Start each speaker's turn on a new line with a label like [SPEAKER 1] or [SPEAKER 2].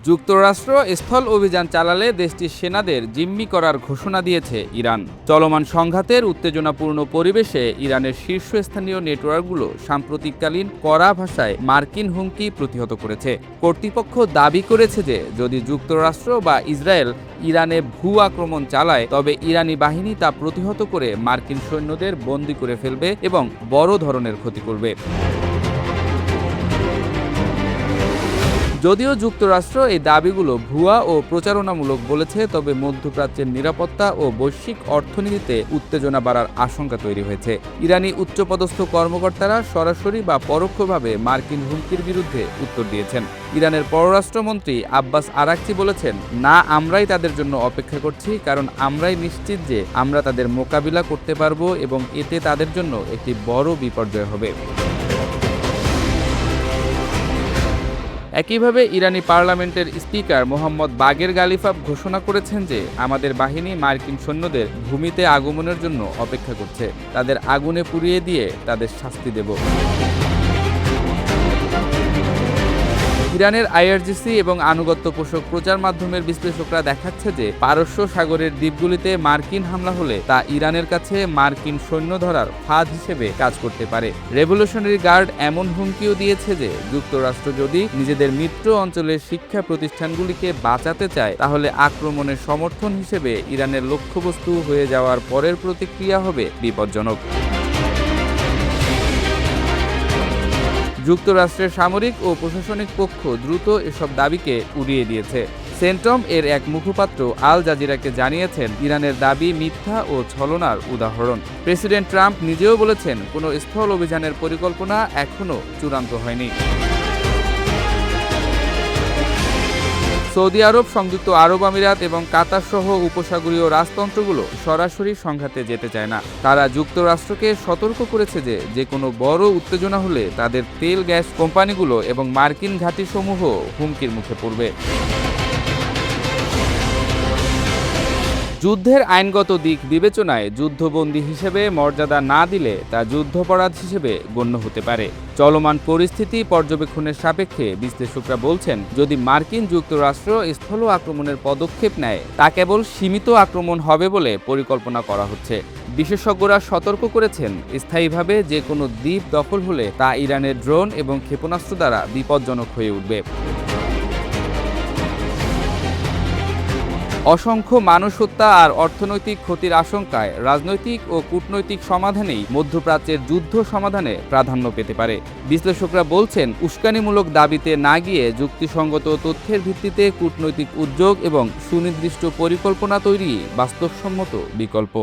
[SPEAKER 1] যুক্তরাষ্ট্র স্থল অভিযান চালালে দেশটির সেনাদের জিম্মি করার ঘোষণা দিয়েছে ইরান। চলমান সংঘাতের উত্তেজনাপূর্ণ পরিবেশে ইরানের শীর্ষস্থানীয় নেটওয়ার্কগুলো সাম্প্রতিককালীন কড়া ভাষায় মার্কিন হুমকি প্রতিহত করেছে। কর্তৃপক্ষ দাবি করেছে যে যদি যুক্তরাষ্ট্র বা ইসরায়েল ইরানে ভূ আক্রমণ চালায় তবে ইরানি বাহিনী তা প্রতিহত করে মার্কিন সৈন্যদের বন্দী করে ফেলবে এবং বড় ধরনের ক্ষতি করবে। যদিও যুক্তরাষ্ট্র এই দাবিগুলো ভুয়া ও প্রচারণামূলক বলেছে, তবে মধ্যপ্রাচ্যের নিরাপত্তা ও বৈশ্বিক অর্থনীতিতে উত্তেজনা বাড়ার আশঙ্কা তৈরি হয়েছে। ইরানি উচ্চপদস্থ কর্মকর্তারা সরাসরি বা পরোক্ষভাবে মার্কিন হুমকির বিরুদ্ধে উত্তর দিয়েছেন। ইরানের পররাষ্ট্রমন্ত্রী আব্বাস আরাকচি বলেছেন, না, আমরাই তাদের জন্য অপেক্ষা করছি, কারণ আমরাই নিশ্চিত যে আমরা তাদের মোকাবিলা করতে পারব এবং এতে তাদের জন্য একটি বড় বিপর্যয় হবে। একইভাবে ইরানি পার্লামেন্টের স্পিকার মোহাম্মদ বাগের গালিফাব ঘোষণা করেছেন যে আমাদের বাহিনী মার্কিন সৈন্যদের ভূমিতে আগমনের জন্য অপেক্ষা করছে, তাদের আগুনে পুড়িয়ে দিয়ে তাদের শাস্তি দেব। ইরানের আইআরজিসি এবং আনুগত্য পোষক প্রচার মাধ্যমের বিশ্লেষকরা দেখাচ্ছে যে পারস্য সাগরের দ্বীপগুলিতে মার্কিন হামলা হলে তা ইরানের কাছে মার্কিন সৈন্য ধরার ফাঁদ হিসেবে কাজ করতে পারে। রেভলিউশনারি গার্ড এমন হুমকিও দিয়েছে যে যুক্তরাষ্ট্র যদি নিজেদের মিত্র অঞ্চলের শিক্ষা প্রতিষ্ঠানগুলিকে বাঁচাতে চায় তাহলে আক্রমণের সমর্থন হিসেবে ইরানের লক্ষ্যবস্তু হয়ে যাওয়ার পরের প্রতিক্রিয়া হবে বিপজ্জনক। যুক্তরাষ্ট্রের সামরিক ও প্রশাসনিক পক্ষ দ্রুত এসব দাবিকে উড়িয়ে দিয়েছে। সেন্ট্রম এর এক মুখপাত্র আল জাজিরাকে জানিয়েছেন, ইরানের দাবি মিথ্যা ও ছলনার উদাহরণ। প্রেসিডেন্ট ট্রাম্প নিজেও বলেছেন, কোনো স্থল অভিযানের পরিকল্পনা এখনও চূড়ান্ত হয়নি। সৌদি আরব, সংযুক্ত আরব আমিরাত এবং কাতার সহ উপসাগরীয় রাজতন্ত্রগুলো সরাসরি সংঘাতে যেতে চায় না। তারা যুক্তরাষ্ট্রকে সতর্ক করেছে যে যে কোনো বড় উত্তেজনা হলে তাদের তেল গ্যাস কোম্পানিগুলো এবং মার্কিন ঘাঁটিসমূহ হুমকির মুখে পড়বে। যুদ্ধের আইনগত দিক বিবেচনায় যুদ্ধবন্দী হিসেবে মর্যাদা না দিলে তা যুদ্ধাপরাধ হিসেবে গণ্য হতে পারে। চলমান পরিস্থিতি পর্যবেক্ষণের সাপেক্ষে বিশ্লেষকরা বলছেন, যদি মার্কিন যুক্তরাষ্ট্র স্থল আক্রমণের পদক্ষেপ নেয় তা কেবল সীমিত আক্রমণ হবে বলে পরিকল্পনা করা হচ্ছে। বিশেষজ্ঞরা সতর্ক করেছেন, স্থায়ীভাবে যে কোনো দ্বীপ দখল হলে তা ইরানের ড্রোন এবং ক্ষেপণাস্ত্র দ্বারা বিপজ্জনক হয়ে উঠবে। অসংখ্য মানুষ হত্যা আর অর্থনৈতিক ক্ষতির আশঙ্কায় রাজনৈতিক ও কূটনৈতিক সমাধানেই মধ্যপ্রাচ্যের যুদ্ধ সমাধানে প্রাধান্য পেতে পারে। বিশ্লেষকরা বলছেন, উস্কানিমূলক দাবিতে না গিয়ে যুক্তিসঙ্গত তথ্যের ভিত্তিতে কূটনৈতিক উদ্যোগ এবং সুনির্দিষ্ট পরিকল্পনা তৈরি বাস্তবসম্মত বিকল্প।